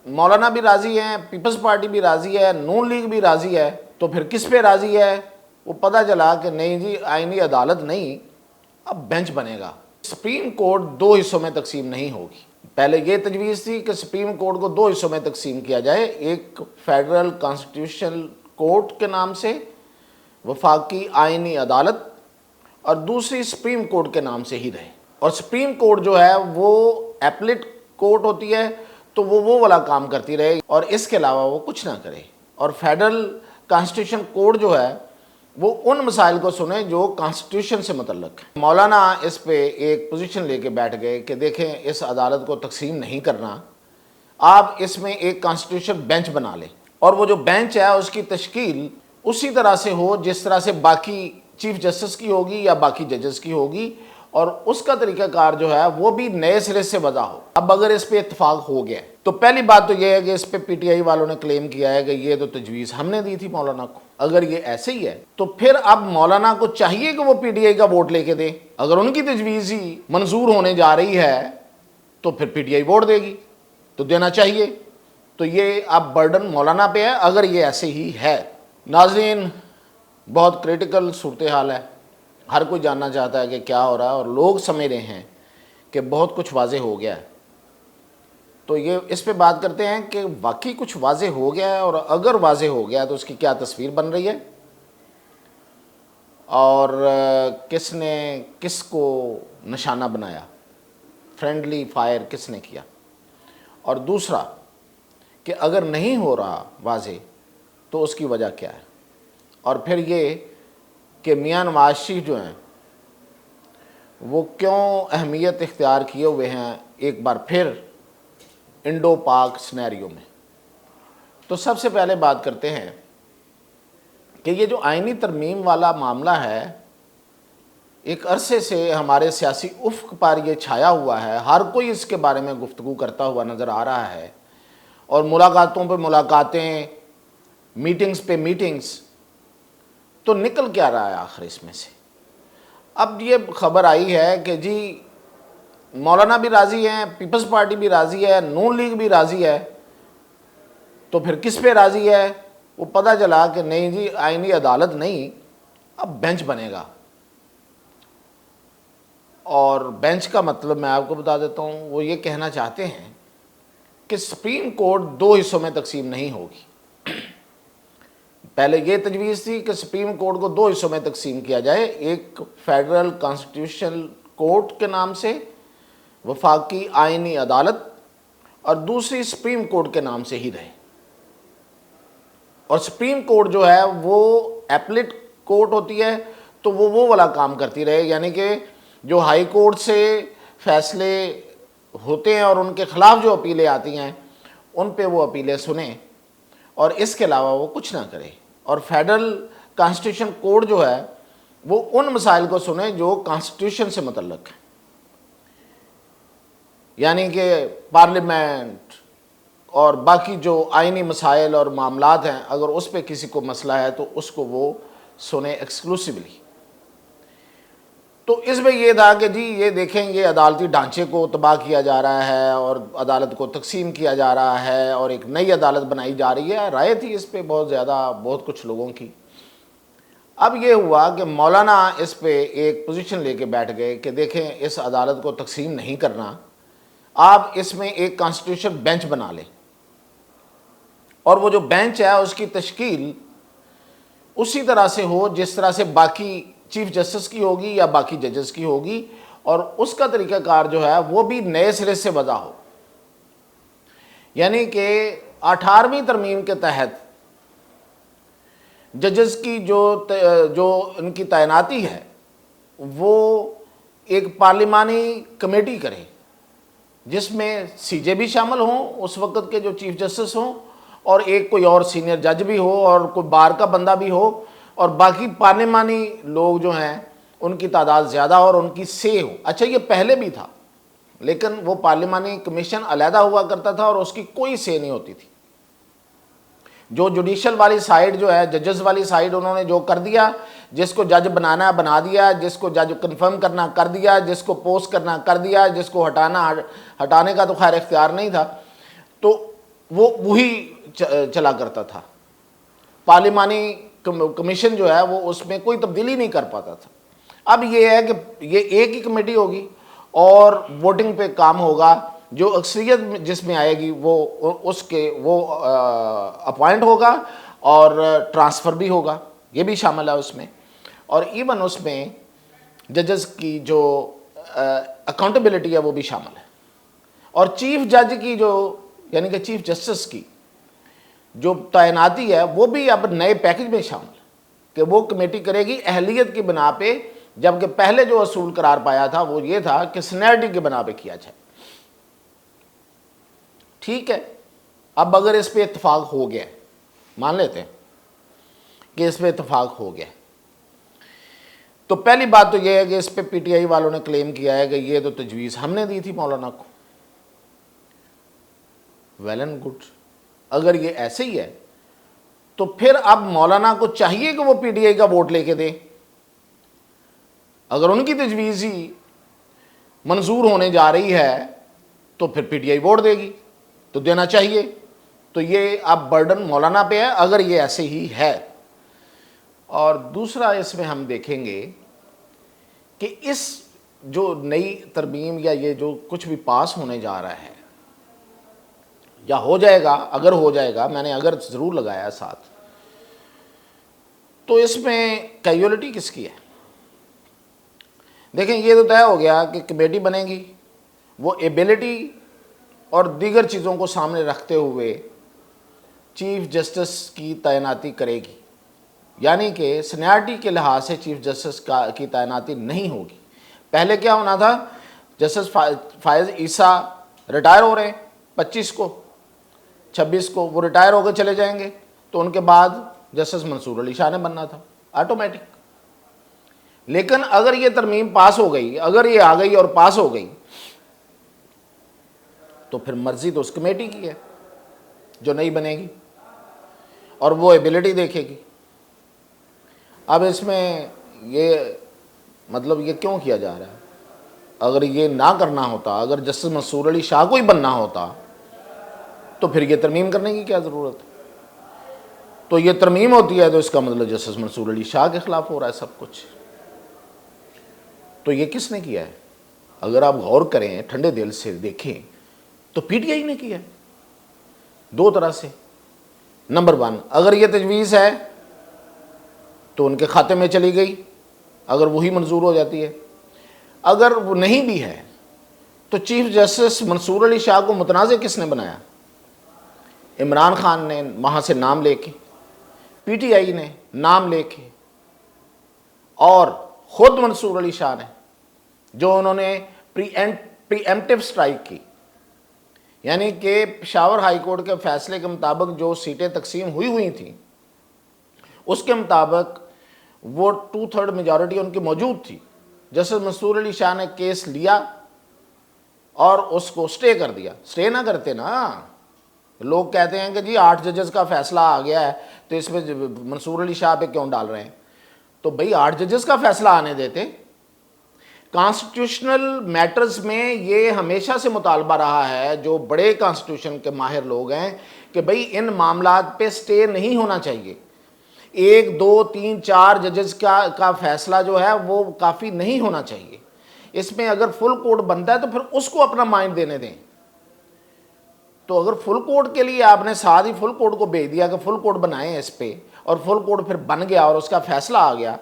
مولانا بھی راضی ہیں، پیپلز پارٹی بھی راضی ہے، نون لیگ بھی راضی ہے، تو پھر کس پہ راضی ہے؟ وہ پتہ چلا کہ نہیں جی آئینی عدالت نہیں، اب بینچ بنے گا۔ سپریم کورٹ دو حصوں میں تقسیم نہیں ہوگی۔ پہلے یہ تجویز تھی کہ سپریم کورٹ کو دو حصوں میں تقسیم کیا جائے، ایک فیڈرل کانسٹیٹیوشنل کورٹ کے نام سے وفاقی آئینی عدالت، اور دوسری سپریم کورٹ کے نام سے ہی رہے۔ اور سپریم کورٹ جو ہے وہ ایپلیٹ کورٹ ہوتی ہے، تو وہ والا کام کرتی رہے اور اس کے علاوہ وہ کچھ نہ کرے۔ اور فیڈرل کانسٹیٹیوشن کورٹ جو ہے وہ ان مسائل کو سنے جو کانسٹیٹیوشن سے متعلق ہے۔ مولانا اس پہ ایک پوزیشن لے کے بیٹھ گئے کہ دیکھیں اس عدالت کو تقسیم نہیں کرنا، آپ اس میں ایک کانسٹیٹیوشن بینچ بنا لیں، اور وہ جو بینچ ہے اس کی تشکیل اسی طرح سے ہو جس طرح سے باقی چیف جسٹس کی ہوگی یا باقی ججز کی ہوگی، اور اس کا طریقہ کار جو ہے وہ بھی نئے سرے سے وضع ہو۔ اب اگر اس پہ اتفاق ہو گیا تو پہلی بات تو یہ ہے کہ اس پہ پی ٹی آئی والوں نے کلیم کیا ہے کہ یہ تو تجویز ہم نے دی تھی مولانا کو۔ اگر یہ ایسے ہی ہے تو پھر اب مولانا کو چاہیے کہ وہ پی ٹی آئی کا ووٹ لے کے دے۔ اگر ان کی تجویز ہی منظور ہونے جا رہی ہے تو پھر پی ٹی آئی ووٹ دے گی، تو دینا چاہیے۔ تو یہ اب برڈن مولانا پہ ہے اگر یہ ایسے ہی ہے۔ ناظرین، بہت کریٹیکل صورتحال ہے، ہر کوئی جاننا چاہتا ہے کہ کیا ہو رہا ہے، اور لوگ سمجھ رہے ہیں کہ بہت کچھ واضح ہو گیا ہے۔ تو یہ اس پہ بات کرتے ہیں کہ واقعی کچھ واضح ہو گیا ہے، اور اگر واضح ہو گیا تو اس کی کیا تصویر بن رہی ہے، اور کس نے کس کو نشانہ بنایا، فرینڈلی فائر کس نے کیا، اور دوسرا کہ اگر نہیں ہو رہا واضح تو اس کی وجہ کیا ہے، اور پھر یہ کہ میاں نواز شریف جو ہیں وہ کیوں اہمیت اختیار کیے ہوئے ہیں ایک بار پھر انڈو پاک سنیریو میں۔ تو سب سے پہلے بات کرتے ہیں کہ یہ جو آئینی ترمیم والا معاملہ ہے، ایک عرصے سے ہمارے سیاسی افق پر یہ چھایا ہوا ہے، ہر کوئی اس کے بارے میں گفتگو کرتا ہوا نظر آ رہا ہے، اور ملاقاتوں پہ ملاقاتیں، میٹنگز پہ میٹنگز، تو نکل کیا رہا ہے آخر اس میں سے؟ اب یہ خبر آئی ہے کہ جی مولانا بھی راضی ہیں، پیپلز پارٹی بھی راضی ہے، نون لیگ بھی راضی ہے، تو پھر کس پہ راضی ہے؟ وہ پتہ چلا کہ نہیں جی آئینی عدالت نہیں، اب بینچ بنے گا۔ اور بینچ کا مطلب میں آپ کو بتا دیتا ہوں، وہ یہ کہنا چاہتے ہیں کہ سپریم کورٹ دو حصوں میں تقسیم نہیں ہوگی۔ پہلے یہ تجویز تھی کہ سپریم کورٹ کو دو حصوں میں تقسیم کیا جائے، ایک فیڈرل کانسٹیٹیوشنل کورٹ کے نام سے وفاقی آئینی عدالت، اور دوسری سپریم کورٹ کے نام سے ہی رہے۔ اور سپریم کورٹ جو ہے وہ ایپلیٹ کورٹ ہوتی ہے، تو وہ والا کام کرتی رہے، یعنی کہ جو ہائی کورٹ سے فیصلے ہوتے ہیں اور ان کے خلاف جو اپیلیں آتی ہیں ان پہ وہ اپیلیں سنیں، اور اس کے علاوہ وہ کچھ نہ کرے۔ اور فیڈرل کانسٹیٹیوشن کورٹ جو ہے وہ ان مسائل کو سنے جو کانسٹیٹیوشن سے متعلق ہیں، یعنی کہ پارلیمنٹ اور باقی جو آئینی مسائل اور معاملات ہیں، اگر اس پہ کسی کو مسئلہ ہے تو اس کو وہ سنے ایکسکلوسیولی۔ تو اس میں یہ تھا کہ جی یہ دیکھیں یہ عدالتی ڈھانچے کو تباہ کیا جا رہا ہے، اور عدالت کو تقسیم کیا جا رہا ہے، اور ایک نئی عدالت بنائی جا رہی ہے۔ رائے تھی اس پہ بہت زیادہ، بہت کچھ لوگوں کی۔ اب یہ ہوا کہ مولانا اس پہ ایک پوزیشن لے کے بیٹھ گئے کہ دیکھیں اس عدالت کو تقسیم نہیں کرنا، آپ اس میں ایک کانسٹیٹیوشن بینچ بنا لیں، اور وہ جو بینچ ہے اس کی تشکیل اسی طرح سے ہو جس طرح سے باقی چیف جسٹس کی ہوگی یا باقی ججز کی ہوگی، اور اس کا طریقہ کار جو ہے وہ بھی نئے سرے سے وضع ہو۔ یعنی کہ 18ویں ترمیم کے تحت ججز کی جو ان کی تعیناتی ہے وہ ایک پارلیمانی کمیٹی کرے، جس میں سی جے بھی شامل ہوں اس وقت کے جو چیف جسٹس ہوں، اور ایک کوئی اور سینئر جج بھی ہو، اور کوئی بار کا بندہ بھی ہو، اور باقی پارلیمانی لوگ جو ہیں ان کی تعداد زیادہ اور ان کی سے ہو۔ اچھا یہ پہلے بھی تھا، لیکن وہ پارلیمانی کمیشن علیحدہ ہوا کرتا تھا اور اس کی کوئی سے نہیں ہوتی تھی۔ جو جوڈیشل والی سائیڈ جو ہے، ججز والی سائیڈ، انہوں نے جو کر دیا، جس کو جج بنانا بنا دیا، جس کو جج کنفرم کرنا کر دیا، جس کو پوسٹ کرنا کر دیا، جس کو ہٹانے کا تو خیر اختیار نہیں تھا۔ تو وہ وہی چلا کرتا تھا. پارلیمانی کمیشن جو ہے وہ اس میں کوئی تبدیلی نہیں کر پاتا تھا. اب یہ ہے کہ یہ ایک ہی کمیٹی ہوگی اور ووٹنگ پہ کام ہوگا. جو اکثریت جس میں آئے گی وہ اپوائنٹ ہوگا اور ٹرانسفر بھی ہوگا, یہ بھی شامل ہے اس میں. اور ایون اس میں ججز کی جو اکاؤنٹیبلٹی ہے وہ بھی شامل ہے. اور چیف جج کی جو یعنی کہ چیف جسٹس کی جو تعیناتی ہے وہ بھی اب نئے پیکج میں شامل ہے کہ وہ کمیٹی کرے گی اہلیت کی بنا پہ, جبکہ پہلے جو اصول قرار پایا تھا وہ یہ تھا کہ سینیرٹی کی بنا پہ کیا جائے. ٹھیک ہے, اب اگر اس پہ اتفاق ہو گیا, مان لیتے ہیں کہ اس پہ اتفاق ہو گیا, تو پہلی بات تو یہ ہے کہ اس پہ پی ٹی آئی والوں نے کلیم کیا ہے کہ یہ تو تجویز ہم نے دی تھی مولانا کو. ویل اینڈ گڈ, اگر یہ ایسے ہی ہے تو پھر اب مولانا کو چاہیے کہ وہ پی ٹی آئی کا ووٹ لے کے دے. اگر ان کی تجویز ہی منظور ہونے جا رہی ہے تو پھر پی ٹی آئی ووٹ دے گی, تو دینا چاہیے. تو یہ اب برڈن مولانا پہ ہے اگر یہ ایسے ہی ہے. اور دوسرا اس میں ہم دیکھیں گے کہ اس جو نئی ترمیم یا یہ جو کچھ بھی پاس ہونے جا رہا ہے یا ہو جائے گا, اگر ہو جائے گا, میں نے اگر ضرور لگایا ہے ساتھ, تو اس میں کیجولیٹی کس کی ہے؟ دیکھیں یہ تو طے ہو گیا کہ کمیٹی بنے گی, وہ ایبلٹی اور دیگر چیزوں کو سامنے رکھتے ہوئے چیف جسٹس کی تعیناتی کرے گی, یعنی کہ سینیارٹی کے لحاظ سے چیف جسٹس کی تعیناتی نہیں ہوگی. پہلے کیا ہونا تھا, جسٹس فائز عیسیٰ ریٹائر ہو رہے ہیں 25 کو 26 کو, وہ ریٹائر ہو کے چلے جائیں گے, تو ان کے بعد جسٹس منصور علی شاہ نے بننا تھا آٹومیٹک. لیکن اگر یہ ترمیم پاس ہو گئی, اگر یہ آ گئی اور پاس ہو گئی, تو پھر مرضی تو اس کمیٹی کی ہے جو نہیں بنے گی, اور وہ ایبلٹی دیکھے گی. اب اس میں یہ مطلب یہ کیوں کیا جا رہا ہے؟ اگر یہ نہ کرنا ہوتا, اگر جسٹس منصور علی شاہ کو ہی بننا ہوتا تو پھر یہ ترمیم کرنے کی کیا ضرورت ہے؟ تو یہ ترمیم ہوتی ہے تو اس کا مطلب جسٹس منصور علی شاہ کے خلاف ہو رہا ہے سب کچھ. تو یہ کس نے کیا ہے؟ اگر آپ غور کریں, ٹھنڈے دل سے دیکھیں, تو پی ٹی آئی نے کیا ہے دو طرح سے. نمبر 1, اگر یہ تجویز ہے تو ان کے کھاتے میں چلی گئی اگر وہی منظور ہو جاتی ہے. اگر وہ نہیں بھی ہے تو چیف جسٹس منصور علی شاہ کو متنازع کس نے بنایا؟ عمران خان نے وہاں سے نام لے کے, پی ٹی آئی نے نام لے کے, اور خود منصور علی شاہ نے, جو انہوں نے پری ایمپٹیو سٹرائک کی, یعنی کہ پشاور ہائی کورٹ کے فیصلے کے مطابق جو سیٹیں تقسیم ہوئی تھیں اس کے مطابق وہ 2/3 میجورٹی ان کی موجود تھی. جسٹس منصور علی شاہ نے کیس لیا اور اس کو سٹے کر دیا. سٹے نہ کرتے نا, لوگ کہتے ہیں کہ جی 8 ججز کا فیصلہ آ گیا ہے تو اس میں منصور علی شاہ پہ کیوں ڈال رہے ہیں؟ تو بھئی 8 ججز کا فیصلہ آنے دیتے. کانسٹیٹیوشنل میٹرز میں یہ ہمیشہ سے مطالبہ رہا ہے, جو بڑے کانسٹیٹیوشن کے ماہر لوگ ہیں, کہ بھئی ان معاملات پہ سٹے نہیں ہونا چاہیے. 1 2 3 4 ججز کا فیصلہ جو ہے وہ کافی نہیں ہونا چاہیے. اس میں اگر فل کورٹ بنتا ہے تو پھر اس کو اپنا مائنڈ دینے دیں. تو اگر فل کورٹ کے لیے آپ نے ساتھ ہی فل کورٹ کو بھیج دیا کہ فل کورٹ بنائیں اس پہ, اور فل کورٹ پھر بن گیا اور اس کا فیصلہ آ گیا,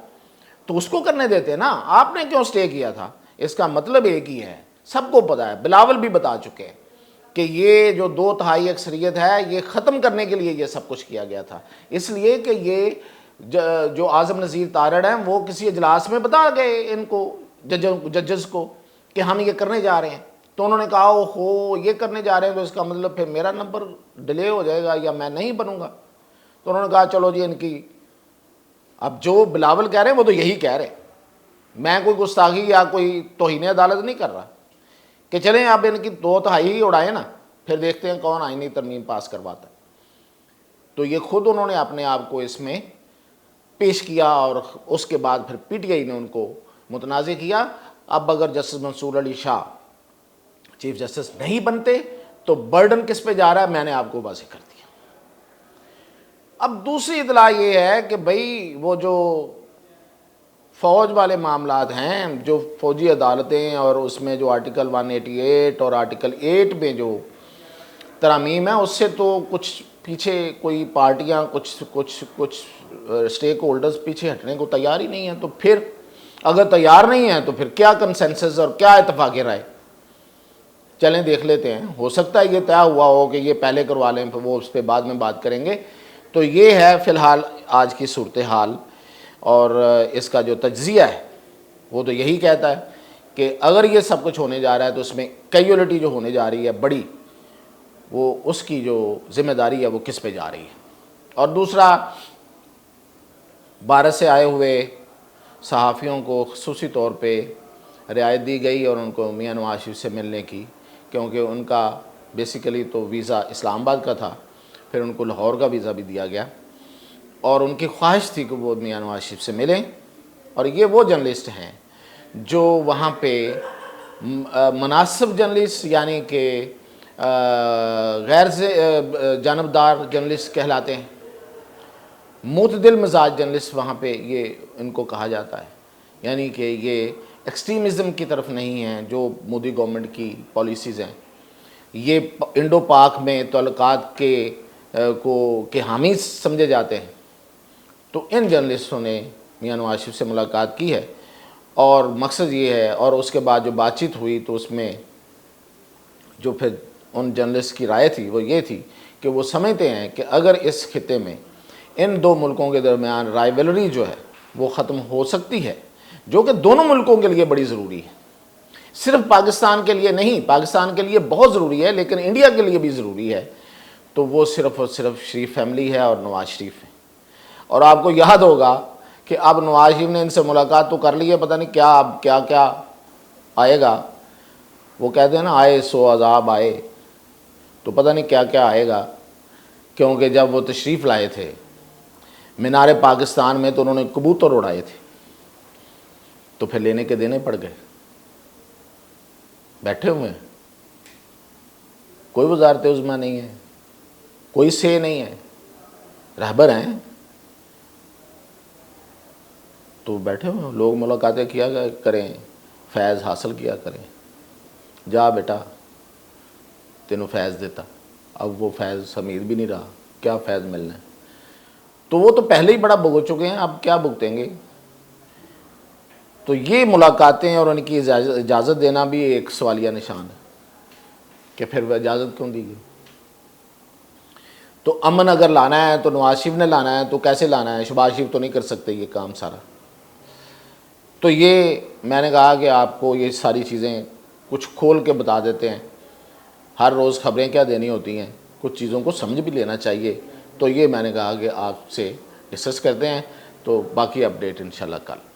تو اس کو کرنے دیتے نا. آپ نے کیوں سٹے کیا تھا؟ اس کا مطلب ایک ہی ہے, سب کو پتا ہے, بلاول بھی بتا چکے ہیں کہ یہ جو 2/3 اکثریت ہے یہ ختم کرنے کے لیے یہ سب کچھ کیا گیا تھا. اس لیے کہ یہ جو اعظم نذیر تارڑ ہیں وہ کسی اجلاس میں بتا گئے ان کو, ججز کو, کہ ہم یہ کرنے جا رہے ہیں. تو انہوں نے کہا اوہو یہ کرنے جا رہے ہیں تو اس کا مطلب پھر میرا نمبر ڈیلے ہو جائے گا یا میں نہیں بنوں گا. تو انہوں نے کہا چلو جی ان کی, اب جو بلاول کہہ رہے ہیں وہ تو یہی کہہ رہے ہیں, میں کوئی گستاخی یا کوئی توہین عدالت نہیں کر رہا, کہ چلیں اب ان کی 2/3 ہی اڑائیں نا, پھر دیکھتے ہیں کون آئینی ترمیم پاس کرواتا ہے. تو یہ خود انہوں نے اپنے آپ کو اس میں پیش کیا, اور اس کے بعد پھر پی ٹی آئی نے ان کو متنازع کیا. اب اگر جسٹس منصور علی شاہ چیف جسٹس نہیں بنتے تو برڈن کس پہ جا رہا ہے میں نے آپ کو واضح کر دیا۔ اب دوسری اطلاع یہ ہے کہ بھئی وہ جو فوج والے معاملات ہیں، جو فوجی عدالتیں اور اس میں جو آرٹیکل 188 اور آرٹیکل 8 میں جو ترامیم ہے، اس سے تو کچھ پیچھے کوئی پارٹیاں کچھ اسٹیک ہولڈرز پیچھے ہٹنے کو تیار ہی نہیں ہیں۔ تو پھر اگر تیار نہیں ہیں تو پھر کیا کنسنسس اور کیا اتفاق رائے؟ چلیں دیکھ لیتے ہیں، ہو سکتا ہے یہ طے ہوا ہو کہ یہ پہلے کروا لیں، وہ اس پہ بعد میں بات کریں گے۔ تو یہ ہے فی الحال آج کی صورتحال، اور اس کا جو تجزیہ ہے وہ تو یہی کہتا ہے کہ اگر یہ سب کچھ ہونے جا رہا ہے تو اس میں کیجولیٹی جو ہونے جا رہی ہے بڑی، وہ اس کی جو ذمہ داری ہے وہ کس پہ جا رہی ہے۔ اور دوسرا، بھارت سے آئے ہوئے صحافیوں کو خصوصی طور پہ رعایت دی گئی اور ان کو میاں نواز شریف سے ملنے کی، کیونکہ ان کا بیسیکلی تو ویزا اسلام آباد کا تھا، پھر ان کو لاہور کا ویزا بھی دیا گیا، اور ان کی خواہش تھی کہ وہ میاں نواز شریف سے ملیں۔ اور یہ وہ جرنلسٹ ہیں جو وہاں پہ مناسب جرنلسٹ، یعنی کہ غیر جانبدار جرنلسٹ کہلاتے ہیں، معتدل مزاج جرنلسٹ وہاں پہ یہ ان کو کہا جاتا ہے، یعنی کہ یہ ایکسٹریمزم کی طرف نہیں ہیں جو مودی گورنمنٹ کی پالیسیز ہیں، یہ انڈو پاک میں تعلقات کے حامی سمجھے جاتے ہیں۔ تو ان جرنلسٹوں نے میاں نواز شریف سے ملاقات کی ہے، اور مقصد یہ ہے، اور اس کے بعد جو بات چیت ہوئی تو اس میں جو پھر ان جرنلسٹ کی رائے تھی وہ یہ تھی کہ وہ سمجھتے ہیں کہ اگر اس خطے میں ان دو ملکوں کے درمیان رائیولری جو ہے وہ ختم ہو سکتی ہے، جو کہ دونوں ملکوں کے لیے بڑی ضروری ہے، صرف پاکستان کے لیے نہیں، پاکستان کے لیے بہت ضروری ہے لیکن انڈیا کے لیے بھی ضروری ہے، تو وہ صرف اور صرف شریف فیملی ہے اور نواز شریف ہے۔ اور آپ کو یاد ہوگا کہ اب نواز شریف نے ان سے ملاقات تو کر لی ہے، پتہ نہیں کیا اب کیا آئے گا۔ وہ کہتے ہیں نا آئے سو عذاب آئے، تو پتہ نہیں کیا آئے گا، کیونکہ جب وہ تشریف لائے تھے مینار پاکستان میں تو انہوں نے کبوتر اڑائے تھے، تو پھر لینے کے دینے پڑ گئے، بیٹھے ہوئے ہیں، کوئی وزارت عظمیٰ نہیں ہے، کوئی سے نہیں ہے، رہبر ہیں تو بیٹھے ہوئے ہیں، لوگ ملاقاتیں کیا کریں، فیض حاصل کیا کریں، جا بیٹا تینوں فیض دیتا۔ اب وہ فیض امید بھی نہیں رہا، کیا فیض ملنا ہے، تو وہ تو پہلے ہی بڑا بھگت چکے ہیں، اب کیا بھگتیں گے۔ تو یہ ملاقاتیں اور ان کی اجازت دینا بھی ایک سوالیہ نشان ہے کہ پھر وہ اجازت کیوں دی گئی۔ تو امن اگر لانا ہے تو نواز شریف نے لانا ہے، تو کیسے لانا ہے؟ شہباز شریف تو نہیں کر سکتے یہ کام سارا۔ تو یہ میں نے کہا کہ آپ کو یہ ساری چیزیں کچھ کھول کے بتا دیتے ہیں، ہر روز خبریں کیا دینی ہوتی ہیں، کچھ چیزوں کو سمجھ بھی لینا چاہیے۔ تو یہ میں نے کہا کہ آپ سے ڈسکس کرتے ہیں، تو باقی اپڈیٹ انشاءاللہ کل۔